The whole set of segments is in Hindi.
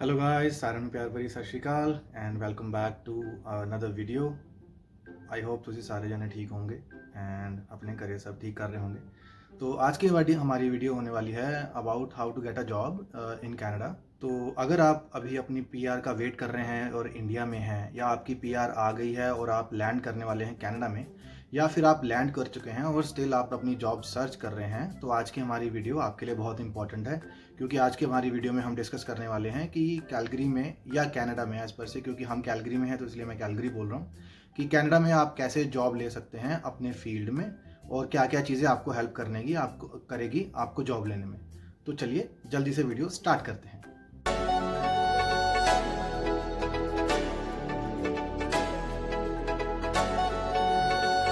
हेलो गाइस, साਰਿਆਂ ਨੂੰ ਪਿਆਰ ਭਰੀ ਸਤਿ ਸ਼੍ਰੀ ਅਕਾਲ and welcome back to another video. I hope ਤੁਸੀਂ सारे जने ठीक होंगे एंड अपने घरे सब ठीक कर रहे होंगे। तो आज की हमारी वीडियो होने वाली है about how to get a job in Canada. तो अगर आप अभी अपनी पीआर का वेट कर रहे हैं और इंडिया में हैं, या आपकी पीआर आ गई है और आप लैंड करने वाले हैं कनाडा में, या फिर आप लैंड कर चुके हैं और स्टिल आप अपनी जॉब सर्च कर रहे हैं, तो आज की हमारी वीडियो आपके लिए बहुत इंपॉर्टेंट है। क्योंकि आज की हमारी वीडियो में हम डिस्कस करने वाले हैं कि कैलगरी में या कनाडा में, एज पर से क्योंकि हम कैलगरी में हैं तो इसलिए मैं कैलगरी बोल रहा हूँ, कि कनाडा में आप कैसे जॉब ले सकते हैं अपने फील्ड में और क्या क्या चीज़ें आपको हेल्प करेगी आपको जॉब लेने में। तो चलिए जल्दी से वीडियो स्टार्ट करते हैं।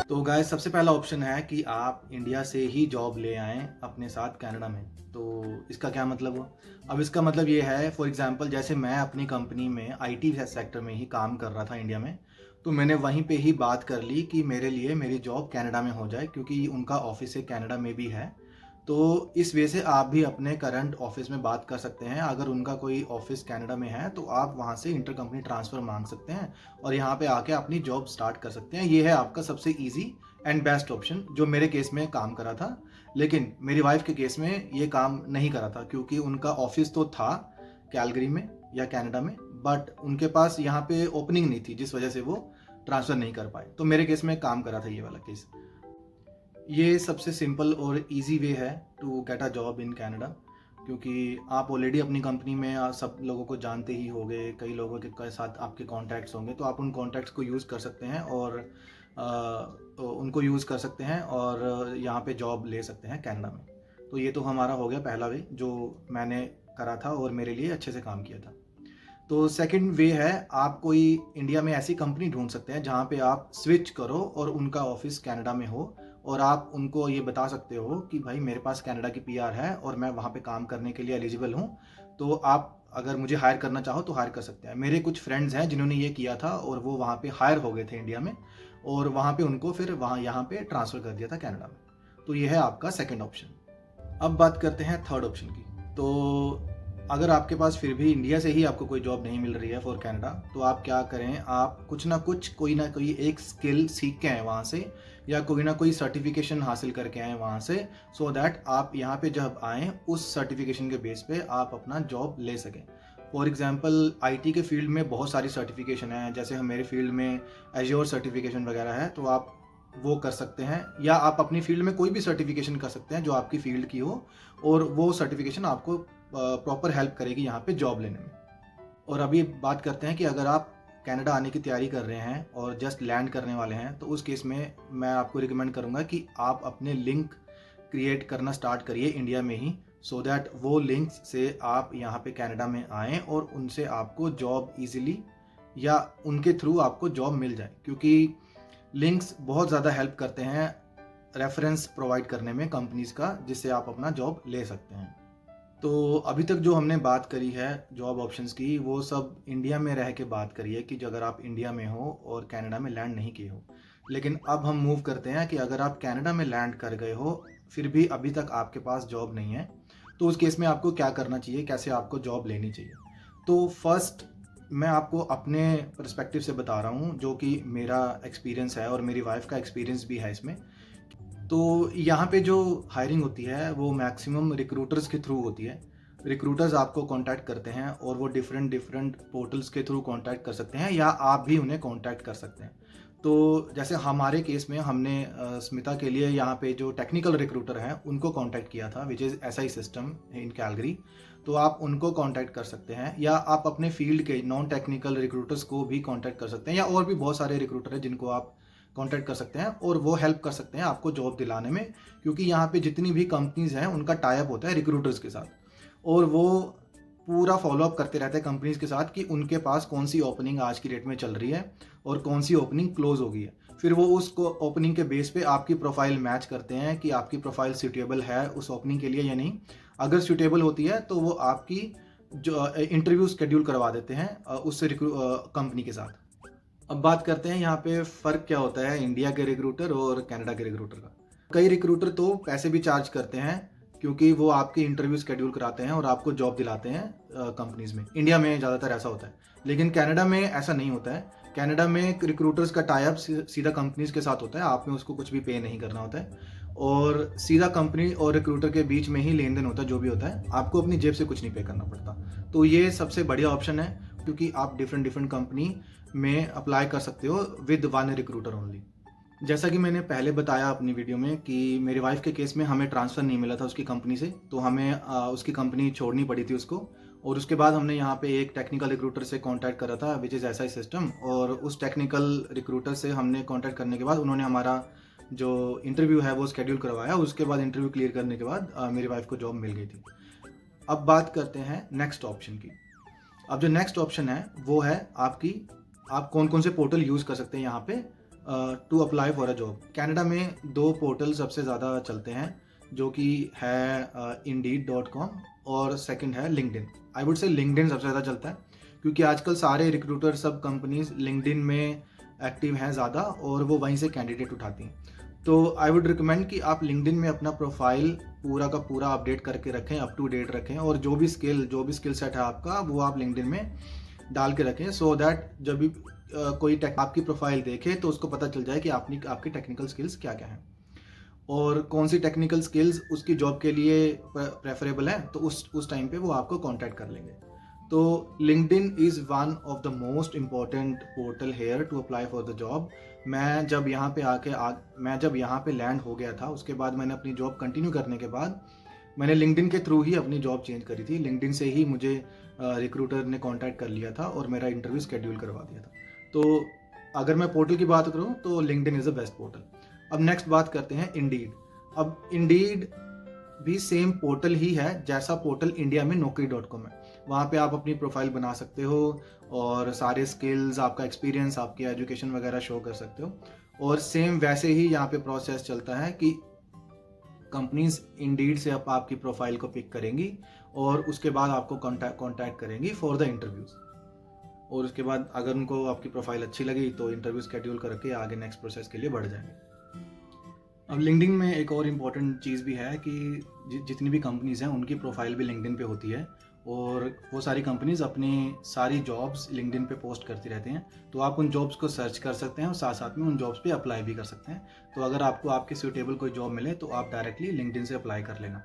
तो गाइस, सबसे पहला ऑप्शन है कि आप इंडिया से ही जॉब ले आएँ अपने साथ कनाडा में। तो इसका क्या मतलब हुआ? अब इसका मतलब ये है, फॉर एग्जांपल जैसे मैं अपनी कंपनी में आईटी सेक्टर में ही काम कर रहा था इंडिया में, तो मैंने वहीं पे ही बात कर ली कि मेरे लिए मेरी जॉब कनाडा में हो जाए, क्योंकि उनका ऑफिस है कनाडा में भी है। तो इस वजह से आप भी अपने करंट ऑफिस में बात कर सकते हैं। अगर उनका कोई ऑफिस कनाडा में है तो आप वहाँ से इंटर कंपनी ट्रांसफ़र मांग सकते हैं और यहाँ पे आके अपनी जॉब स्टार्ट कर सकते हैं। ये है आपका सबसे ईजी एंड बेस्ट ऑप्शन, जो मेरे केस में काम करा था। लेकिन मेरी वाइफ के केस में ये काम नहीं करा था, क्योंकि उनका ऑफिस तो था कैलगरी में या कनाडा में, बट उनके पास यहाँ पे ओपनिंग नहीं थी, जिस वजह से वो ट्रांसफ़र नहीं कर पाए। तो मेरे केस में काम करा था ये वाला केस। ये सबसे सिंपल और इजी वे है to get a job in Canada, क्योंकि आप ऑलरेडी अपनी कंपनी में सब लोगों को जानते ही होंगे, कई लोगों के साथ आपके कॉन्टैक्ट्स होंगे, तो आप उन कॉन्टैक्ट्स को यूज़ कर सकते हैं और उनको यूज़ कर सकते हैं और यहाँ पे जॉब ले सकते हैं कनाडा में। तो ये तो हमारा हो गया पहला वे, जो मैंने करा था और मेरे लिए अच्छे से काम किया था। तो सेकंड वे है, आप कोई इंडिया में ऐसी कंपनी ढूंढ सकते हैं जहाँ पे आप स्विच करो और उनका ऑफिस कनाडा में हो, और आप उनको ये बता सकते हो कि भाई मेरे पास कनाडा की पीआर है और मैं वहाँ पे काम करने के लिए एलिजिबल हूँ, तो आप अगर मुझे हायर करना चाहो तो हायर कर सकते हैं। मेरे कुछ फ्रेंड्स हैं जिन्होंने ये किया था और वो वहाँ पे हायर हो गए थे इंडिया में, और वहाँ पे उनको फिर यहाँ पे ट्रांसफ़र कर दिया था कनाडा में। तो ये है आपका सेकेंड ऑप्शन। अब बात करते हैं थर्ड ऑप्शन की। तो अगर आपके पास फिर भी इंडिया से ही आपको कोई जॉब नहीं मिल रही है फॉर कनाडा, तो आप क्या करें, आप कुछ ना कुछ कोई ना कोई एक स्किल सीख के आए वहाँ से, या कोई ना कोई सर्टिफिकेशन हासिल करके आए वहाँ से, सो दैट आप यहाँ पे जब आएँ उस सर्टिफिकेशन के बेस पे आप अपना जॉब ले सकें। फॉर एग्जांपल आईटी के फील्ड में बहुत सारी सर्टिफिकेशन हैं, जैसे हम मेरे फील्ड में एज्योर सर्टिफिकेशन वगैरह है, तो आप वो कर सकते हैं, या आप अपनी फील्ड में कोई भी सर्टिफिकेशन कर सकते हैं जो आपकी फील्ड की हो, और वो सर्टिफिकेशन आपको प्रॉपर हेल्प करेगी यहाँ पे जॉब लेने में। और अभी बात करते हैं कि अगर आप कनाडा आने की तैयारी कर रहे हैं और जस्ट लैंड करने वाले हैं, तो उस केस में मैं आपको रिकमेंड करूँगा कि आप अपने लिंक क्रिएट करना स्टार्ट करिए इंडिया में ही, सो दैट वो लिंक्स से आप यहाँ पे कनाडा में आएँ और उनसे आपको जॉब ईजिली या उनके थ्रू आपको जॉब मिल जाए, क्योंकि लिंक्स बहुत ज़्यादा हेल्प करते हैं रेफरेंस प्रोवाइड करने में कंपनीज़ का, जिससे आप अपना जॉब ले सकते हैं। तो अभी तक जो हमने बात करी है जॉब ऑप्शंस की, वो सब इंडिया में रह के बात करी है, कि जो अगर आप इंडिया में हो और कनाडा में लैंड नहीं किए हो। लेकिन अब हम मूव करते हैं कि अगर आप कनाडा में लैंड कर गए हो, फिर भी अभी तक आपके पास जॉब नहीं है, तो उस केस में आपको क्या करना चाहिए, कैसे आपको जॉब लेनी चाहिए। तो फर्स्ट मैं आपको अपने पर्सपेक्टिव से बता रहा हूँ, जो कि मेरा एक्सपीरियंस है और मेरी वाइफ का एक्सपीरियंस भी है इसमें। तो यहाँ पे जो हायरिंग होती है वो मैक्सिमम रिक्रूटर्स के थ्रू होती है। रिक्रूटर्स आपको कांटेक्ट करते हैं और वो डिफरेंट डिफरेंट पोर्टल्स के थ्रू कांटेक्ट कर सकते हैं, या आप भी उन्हें कांटेक्ट कर सकते हैं। तो जैसे हमारे केस में हमने स्मिता के लिए यहाँ पे जो टेक्निकल रिक्रूटर हैं उनको कांटेक्ट किया था, which is SI system in Calgary. तो आप उनको कांटेक्ट कर सकते हैं, या आप अपने फील्ड के नॉन टेक्निकल रिक्रूटर्स को भी कांटेक्ट कर सकते हैं, या और भी बहुत सारे रिक्रूटर हैं जिनको आप कांटेक्ट कर सकते हैं और वो हेल्प कर सकते हैं आपको जॉब दिलाने में। क्योंकि यहाँ पे जितनी भी कंपनीज हैं उनका टाई अप होता है रिक्रूटर्स के साथ, और वो पूरा फॉलोअप करते रहते हैं कंपनीज के साथ कि उनके पास कौन सी ओपनिंग आज की डेट में चल रही है और कौन सी ओपनिंग क्लोज हो गई है। फिर वो उस ओपनिंग के बेस पे आपकी प्रोफाइल मैच करते हैं कि आपकी प्रोफाइल सूटेबल है उस ओपनिंग के लिए या नहीं। अगर सूटेबल होती है तो वो आपकी जो इंटरव्यू शेड्यूल करवा देते हैं उस कंपनी के साथ। अब बात करते हैं यहाँ पे फ़र्क क्या होता है इंडिया के रिक्रूटर और कनाडा के रिक्रूटर का। कई रिक्रूटर तो पैसे भी चार्ज करते हैं क्योंकि वो आपके इंटरव्यू शेड्यूल कराते हैं और आपको जॉब दिलाते हैं कंपनीज में। इंडिया में ज़्यादातर ऐसा होता है, लेकिन कनाडा में ऐसा नहीं होता है। कनाडा में रिक्रूटर्स का टाई अप सीधा कंपनीज के साथ होता है, आपने उसको कुछ भी पे नहीं करना होता है और सीधा कंपनी और रिक्रूटर के बीच में ही लेन देन होता है। जो भी होता है आपको अपनी जेब से कुछ नहीं पे करना पड़ता। तो ये सबसे बढ़िया ऑप्शन है, क्योंकि आप डिफरेंट डिफरेंट कंपनी में अप्लाई कर सकते हो विद वन रिक्रूटर ओनली। जैसा कि मैंने पहले बताया अपनी वीडियो में कि मेरी वाइफ के केस में हमें ट्रांसफ़र नहीं मिला था उसकी कंपनी से, तो हमें उसकी कंपनी छोड़नी पड़ी थी उसको। और उसके बाद हमने यहाँ पे एक टेक्निकल रिक्रूटर से कांटेक्ट करा था, विच इज़ एसआई सिस्टम। और उस टेक्निकल रिक्रूटर से हमने कांटेक्ट करने के बाद उन्होंने हमारा जो इंटरव्यू है वो शेड्यूल करवाया। उसके बाद इंटरव्यू क्लियर करने के बाद मेरी वाइफ को जॉब मिल गई थी। अब बात करते हैं नेक्स्ट ऑप्शन की। अब जो नेक्स्ट ऑप्शन है वो है आप कौन कौन से पोर्टल यूज़ कर सकते हैं यहाँ पे to apply for a job. Canada में 2 पोर्टल सबसे ज़्यादा चलते हैं, जो कि है Indeed.com और सेकंड है LinkedIn. I would say LinkedIn सबसे ज़्यादा चलता है, क्योंकि आजकल सारे रिक्रूटर सब कंपनीज लिंक्डइन में एक्टिव हैं ज़्यादा और वो वहीं से कैंडिडेट उठाती हैं। तो आई वुड रिकमेंड कि आप लिंक्डइन में अपना प्रोफाइल पूरा का पूरा अपडेट करके रखें, अप टू डेट रखें, और जो भी स्किल सेट है आपका वो आप लिंक्डइन में डाल के रखें, सो दैट जब भी कोई आपकी प्रोफाइल देखे तो उसको पता चल जाए कि आपकी टेक्निकल स्किल्स क्या क्या हैं और कौन सी टेक्निकल स्किल्स उसकी जॉब के लिए प्रेफरेबल है। तो उस टाइम पे वो आपको कांटेक्ट कर लेंगे। तो LinkedIn is one of the most important portal here to apply for the job. मैं जब यहाँ पे लैंड हो गया था, उसके बाद मैंने अपनी जॉब कंटिन्यू करने के बाद मैंने लिंक्डइन के थ्रू ही अपनी जॉब चेंज करी थी। लिंक्डइन से ही मुझे रिक्रूटर ने कांटेक्ट कर लिया था और मेरा इंटरव्यू शेड्यूल करवा दिया था। तो अगर मैं पोर्टल की बात करूं तो LinkedIn is the best portal. अब नेक्स्ट बात करते हैं इंडीड। अब इंडीड भी सेम पोर्टल ही है जैसा पोर्टल इंडिया में Naukri.com है। वहाँ पे आप अपनी प्रोफाइल बना सकते हो और सारे स्किल्स, आपका एक्सपीरियंस, आपकी एजुकेशन वगैरह शो कर सकते हो। और सेम वैसे ही यहाँ पे प्रोसेस चलता है कि कंपनीज इंडीड से आपकी प्रोफाइल को पिक करेंगी और उसके बाद आपको कांटेक्ट करेंगी फॉर द इंटरव्यूज़। और उसके बाद अगर उनको आपकी प्रोफाइल अच्छी लगी तो इंटरव्यू शेड्यूल करके आगे नेक्स्ट प्रोसेस के लिए बढ़ जाएंगे। अब लिंक्डइन में एक और इम्पॉर्टेंट चीज़ भी है कि जितनी भी कंपनीज़ हैं उनकी प्रोफाइल भी लिंक्डइन पे होती है और वो सारी कंपनीज़ अपनी सारी जॉब्स लिंक्डइन पे पोस्ट करती रहती हैं। तो आप उन जॉब्स को सर्च कर सकते हैं और साथ साथ में उन जॉब्स पे अप्लाई भी कर सकते हैं। तो अगर आपको आपके सूटेबल कोई जॉब मिले तो आप डायरेक्टली लिंक्डइन से अप्लाई कर लेना।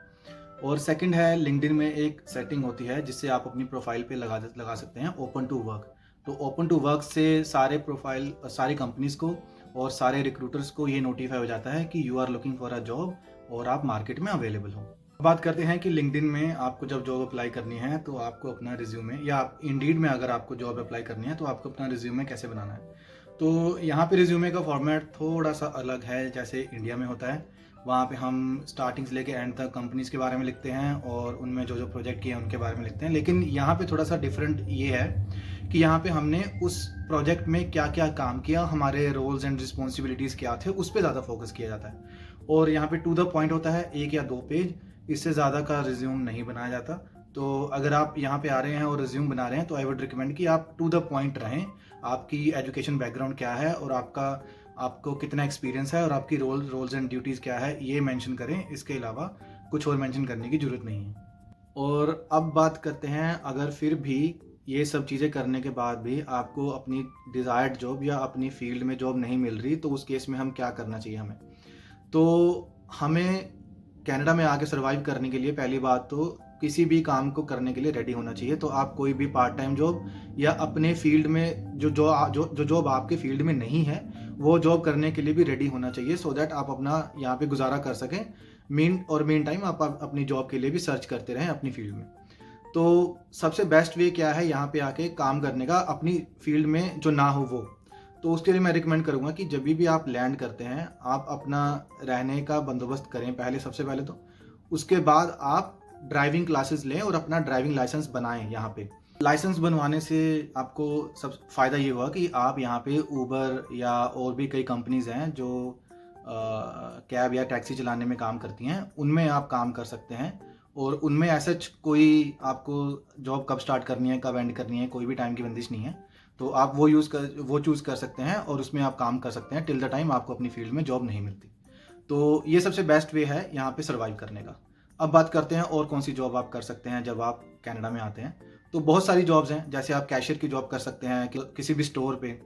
और सेकंड है, लिंक्डइन में एक सेटिंग होती है जिससे आप अपनी प्रोफाइल पे लगा सकते हैं ओपन टू वर्क। तो ओपन टू वर्क से सारी कंपनीज़ को और सारे रिक्रूटर्स को ये नोटिफाई हो जाता है कि you are looking for a job और आप मार्केट में अवेलेबल हो। बात करते हैं कि लिंक्डइन में आपको जब जॉब अप्लाई करनी है तो आपको अपना रिज्यूमे, या आप इंडीड में अगर आपको जॉब अप्लाई करनी है तो आपको अपना रिज्यूमे कैसे बनाना है। तो यहाँ पे रिज्यूमे का फॉर्मेट थोड़ा सा अलग है जैसे इंडिया में होता है। वहाँ पे हम स्टार्टिंग से लेके एंड तक कंपनीज़ के बारे में लिखते हैं और उनमें जो जो प्रोजेक्ट किए हैं उनके बारे में लिखते हैं। लेकिन यहाँ पे थोड़ा सा डिफरेंट ये है कि यहाँ पे हमने उस प्रोजेक्ट में क्या क्या काम किया, हमारे रोल्स एंड रिस्पॉन्सिबिलिटीज़ क्या थे, उस पर ज़्यादा फोकस किया जाता है। और यहाँ पे टू द पॉइंट होता है, 1 या 2 पेज, इससे ज़्यादा का रिज्यूम नहीं बनाया जाता। तो अगर आप यहाँ पे आ रहे हैं और रिज्यूम बना रहे हैं तो आई वुड रिकमेंड कि आप टू द पॉइंट रहें। आपकी एजुकेशन बैकग्राउंड क्या है और आपको कितना एक्सपीरियंस है और आपकी रोल्स एंड ड्यूटीज़ क्या है, ये मेंशन करें। इसके अलावा कुछ और मेंशन करने की ज़रूरत नहीं है। और अब बात करते हैं, अगर फिर भी ये सब चीज़ें करने के बाद भी आपको अपनी डिज़ायर्ड जॉब या अपनी फील्ड में जॉब नहीं मिल रही, तो उस केस में हम क्या करना चाहिए हमें। तो हमें कनाडा में आके सर्वाइव करने के लिए पहली बात तो किसी भी काम को करने के लिए रेडी होना चाहिए। तो आप कोई भी पार्ट टाइम जॉब या अपने फील्ड में जो जॉब आपके फील्ड में नहीं है वो जॉब करने के लिए भी रेडी होना चाहिए, सो दैट आप अपना यहाँ पे गुजारा कर सकें। मेन टाइम आप अपनी जॉब के लिए भी सर्च करते रहें अपनी फील्ड में। तो सबसे बेस्ट वे क्या है यहाँ पे आके काम करने का अपनी फील्ड में जो ना हो वो। तो उसके लिए मैं रिकमेंड करूँगा कि जब भी आप लैंड करते हैं आप अपना रहने का बंदोबस्त करें सबसे पहले तो। उसके बाद आप ड्राइविंग क्लासेस लें और अपना ड्राइविंग लाइसेंस बनाएं। यहाँ पे लाइसेंस बनवाने से आपको सब फ़ायदा ये हुआ कि आप यहाँ पे ऊबर या और भी कई कंपनीज़ हैं जो कैब या टैक्सी चलाने में काम करती हैं, उनमें आप काम कर सकते हैं। और उनमें ऐसा कोई आपको जॉब कब स्टार्ट करनी है कब एंड करनी है कोई भी टाइम की बंदिश नहीं है। तो आप वो चूज़ कर सकते हैं और उसमें आप काम कर सकते हैं टिल द टाइम आपको अपनी फील्ड में जॉब नहीं मिलती। तो ये सबसे बेस्ट वे है यहाँ पे सर्वाइव करने का। अब बात करते हैं और कौन सी जॉब आप कर सकते हैं जब आप कनाडा में आते हैं। तो बहुत सारी जॉब्स हैं, जैसे आप कैशियर की जॉब कर सकते हैं किसी भी स्टोर पे,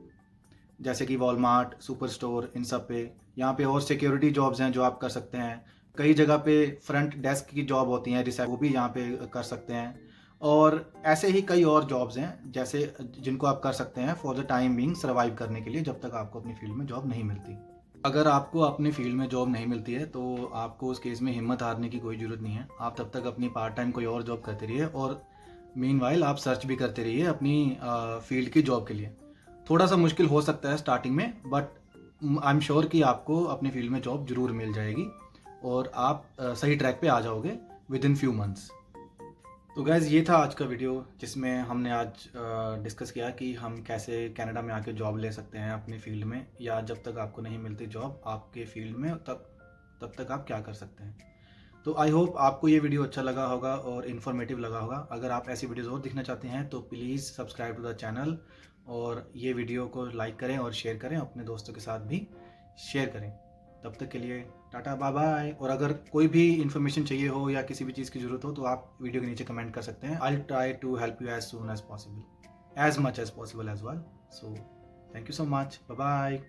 जैसे कि वॉलमार्ट, सुपर स्टोर, इन सब पे। यहाँ पे और सिक्योरिटी जॉब्स हैं जो आप कर सकते हैं। कई जगह पे फ्रंट डेस्क की जॉब होती हैं, वो भी यहाँ पे कर सकते हैं। और ऐसे ही कई और जॉब्स हैं जैसे जिनको आप कर सकते हैं for the time being, survive करने के लिए, जब तक आपको अपनी फील्ड में जॉब नहीं मिलती। अगर आपको अपनी फील्ड में जॉब नहीं मिलती है तो आपको उस केस में हिम्मत हारने की कोई ज़रूरत नहीं है। आप तब तक अपनी पार्ट टाइम कोई और जॉब करते रहिए, और मीनवाइल आप सर्च भी करते रहिए अपनी फील्ड की जॉब के लिए। थोड़ा सा मुश्किल हो सकता है स्टार्टिंग में, बट आई एम श्योर कि आपको अपनी फील्ड में जॉब ज़रूर मिल जाएगी और आप सही ट्रैक पे आ जाओगे विद इन फ्यू मंथ्स। तो गैज़ ये था आज का वीडियो, जिसमें हमने आज डिस्कस किया कि हम कैसे कनाडा में आके जॉब ले सकते हैं अपनी फील्ड में, या जब तक आपको नहीं मिलती जॉब आपके फील्ड में तब तक आप क्या कर सकते हैं। तो आई होप आपको ये वीडियो अच्छा लगा होगा और इन्फॉर्मेटिव लगा होगा। अगर आप ऐसी वीडियोज़ और देखना चाहते हैं तो please subscribe to the channel, और ये वीडियो को लाइक करें और शेयर करें, अपने दोस्तों के साथ भी शेयर करें। तब तक के लिए टाटा, बाय बाय। और अगर कोई भी इन्फॉर्मेशन चाहिए हो या किसी भी चीज़ की ज़रूरत हो तो आप वीडियो के नीचे कमेंट कर सकते हैं। I will try to help you as soon as possible, as much as possible as well. So thank you so much, bye bye.